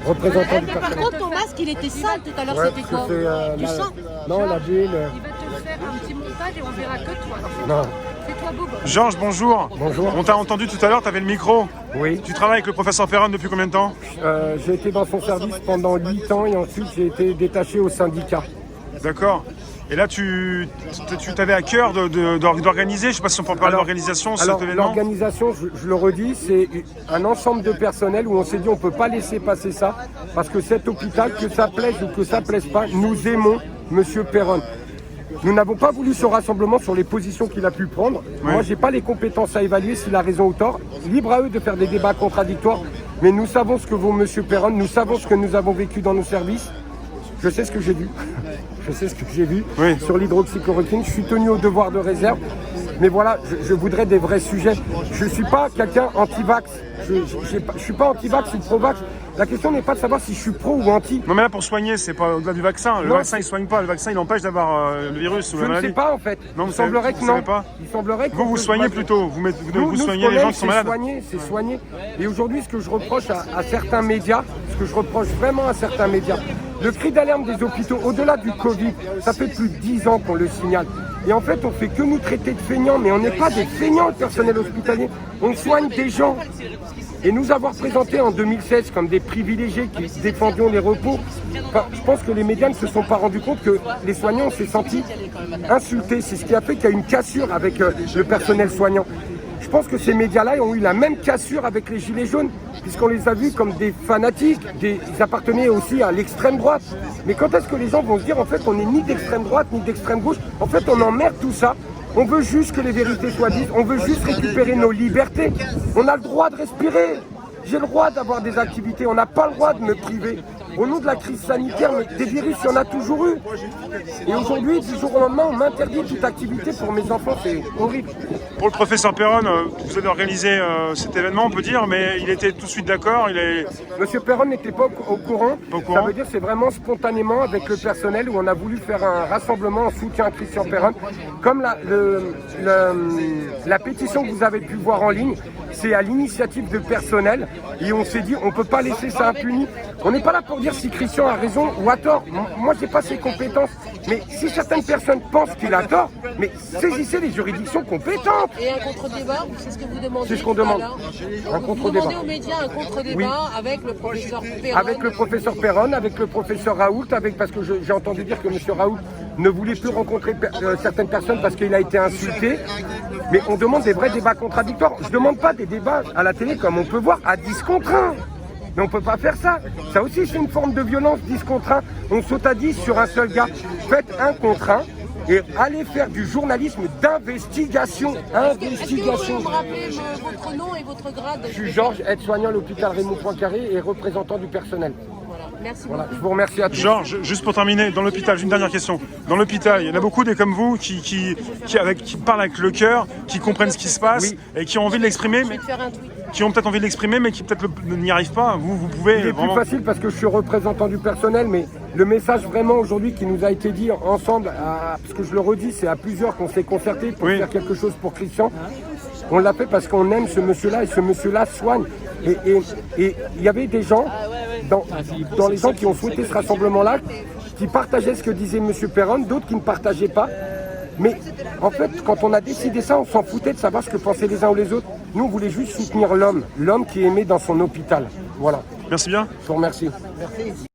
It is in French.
représentant du Par personnel. contre, ton masque, il était sale tout à l'heure, Ouais, c'était quoi? Du la- sang? Non, la bulle. Il va te faire un petit montage et on verra que toi. Non. Fais-toi beau. Georges, bonjour. Bonjour. On t'a entendu tout à l'heure, tu avais le micro. Oui. Tu travailles avec le professeur Perron depuis combien de temps? J'ai été dans son service pendant 8 ans et ensuite j'ai été détaché au syndicat. D'accord. Et là, tu t'avais à cœur d'organiser, je ne sais pas si on peut parler d'organisation, cet événement. L'organisation, je le redis, c'est un ensemble de personnel où on s'est dit on ne peut pas laisser passer ça parce que cet hôpital, que ça plaise ou que ça ne plaise pas, nous aimons Monsieur Perron. Nous n'avons pas voulu ce rassemblement sur les positions qu'il a pu prendre. Oui. Moi, je n'ai pas les compétences à évaluer s'il a raison ou tort. Libre à eux de faire des débats contradictoires. Mais nous savons ce que vaut Monsieur Perron. Nous savons ce que nous avons vécu dans nos services. Je sais ce que j'ai vu. Je sais ce que j'ai vu Oui. sur l'hydroxychloroquine. Je suis tenu au devoir de réserve. Mais voilà, je voudrais des vrais sujets. Je ne suis pas quelqu'un anti-vax. Je ne suis pas anti-vax ou pro-vax. La question n'est pas de savoir si je suis pro ou anti. Non mais là pour soigner, c'est pas au-delà du vaccin. Le Non, vaccin il soigne pas, le vaccin il empêche d'avoir le virus ou Je la ne maladie. sais pas en fait. Non, Il semblerait que vous non. savez pas. Il semblerait que Vous soignez plutôt, vous soignez les gens qui sont malades. C'est soigner. Et aujourd'hui, ce que je reproche à certains médias, ce que je reproche vraiment à certains médias, le cri d'alarme des hôpitaux, au-delà du Covid, ça fait plus de 10 ans qu'on le signale. Et en fait, on fait que nous traiter de feignants, mais on n'est pas des feignants, le personnel hospitalier. On soigne des gens. Et nous avoir présentés en 2016 comme des privilégiés qui défendions les repos, enfin, je pense que les médias ne se sont pas rendus compte que les soignants s'est sentis insultés. C'est ce qui a fait qu'il y a une cassure avec le personnel soignant. Je pense que ces médias-là ont eu la même cassure avec les Gilets jaunes, puisqu'on les a vus comme des fanatiques, ils appartenaient aussi à l'extrême droite. Mais quand est-ce que les gens vont se dire, en fait, on n'est ni d'extrême droite, ni d'extrême gauche, en fait, on emmerde tout ça. On veut juste que les vérités soient dites, on veut juste récupérer nos libertés. On a le droit de respirer. J'ai le droit d'avoir des activités, on n'a pas le droit de me priver. Au nom de la crise sanitaire, des virus, il y en a toujours eu. Et aujourd'hui, du jour au lendemain, on m'interdit toute activité pour mes enfants, c'est horrible. Pour le professeur Perron, vous avez organisé cet événement, on peut dire, mais il était tout de suite d'accord. Monsieur Perron n'était pas au courant. Pas au Ça courant. veut dire que c'est vraiment spontanément avec le personnel où on a voulu faire un rassemblement en soutien à Christian Perron. Comme la pétition que vous avez pu voir en ligne, c'est à l'initiative de personnel et on s'est dit on ne peut pas laisser ça impuni. On n'est pas là pour dire si Christian a raison ou a tort. Moi, je n'ai pas ses compétences. Mais si certaines personnes pensent qu'il a tort, mais saisissez les juridictions compétentes. Et un contre-débat, c'est ce que vous demandez? C'est ce qu'on demande. Un Vous contre-débat. demandez aux médias un contre-débat Oui. avec le professeur Perron. Avec le professeur Perron, avec le professeur Raoult, parce que j'ai entendu dire que M. Raoult ne voulait plus rencontrer certaines personnes parce qu'il a été insulté. Mais on demande des vrais débats contradictoires. Je ne demande pas des débats à la télé comme on peut voir à 10 contre 1. Mais on ne peut pas faire ça. Ça aussi, c'est une forme de violence, 10 contre 1. On saute à 10 sur un seul gars. Faites 1 contre 1 et allez faire du journalisme d'investigation. Est-ce que vous pouvez me rappeler votre nom et votre grade? Je suis Georges, aide-soignant à l'hôpital Raymond Poincaré et représentant du personnel. Voilà. Merci Voilà, beaucoup. je vous remercie à tous. Georges, juste pour terminer, dans l'hôpital, j'ai une dernière question. Dans l'hôpital, il y en a beaucoup des comme vous qui parlent avec le cœur, qui comprennent ce qui se passe Oui. et qui ont envie de l'exprimer, Je vais te faire un tweet. qui ont peut-être envie de l'exprimer, mais qui peut-être n'y arrivent pas. Vous pouvez Il est vraiment. plus facile parce que je suis représentant du personnel, mais le message vraiment aujourd'hui qui nous a été dit ensemble, parce que je le redis, c'est à plusieurs qu'on s'est concerté pour Oui. faire quelque chose pour Christian. On l'a fait parce qu'on aime ce monsieur-là et ce monsieur-là soigne. Et il y avait des gens, dans les gens qui ont souhaité ce rassemblement-là, qui partageaient ce que disait monsieur Perron, d'autres qui ne partageaient pas. Mais en fait, quand on a décidé ça, on s'en foutait de savoir ce que pensaient les uns ou les autres. Nous, on voulait juste soutenir l'homme qui est aimé dans son hôpital. Voilà, Merci bien. je vous remercie.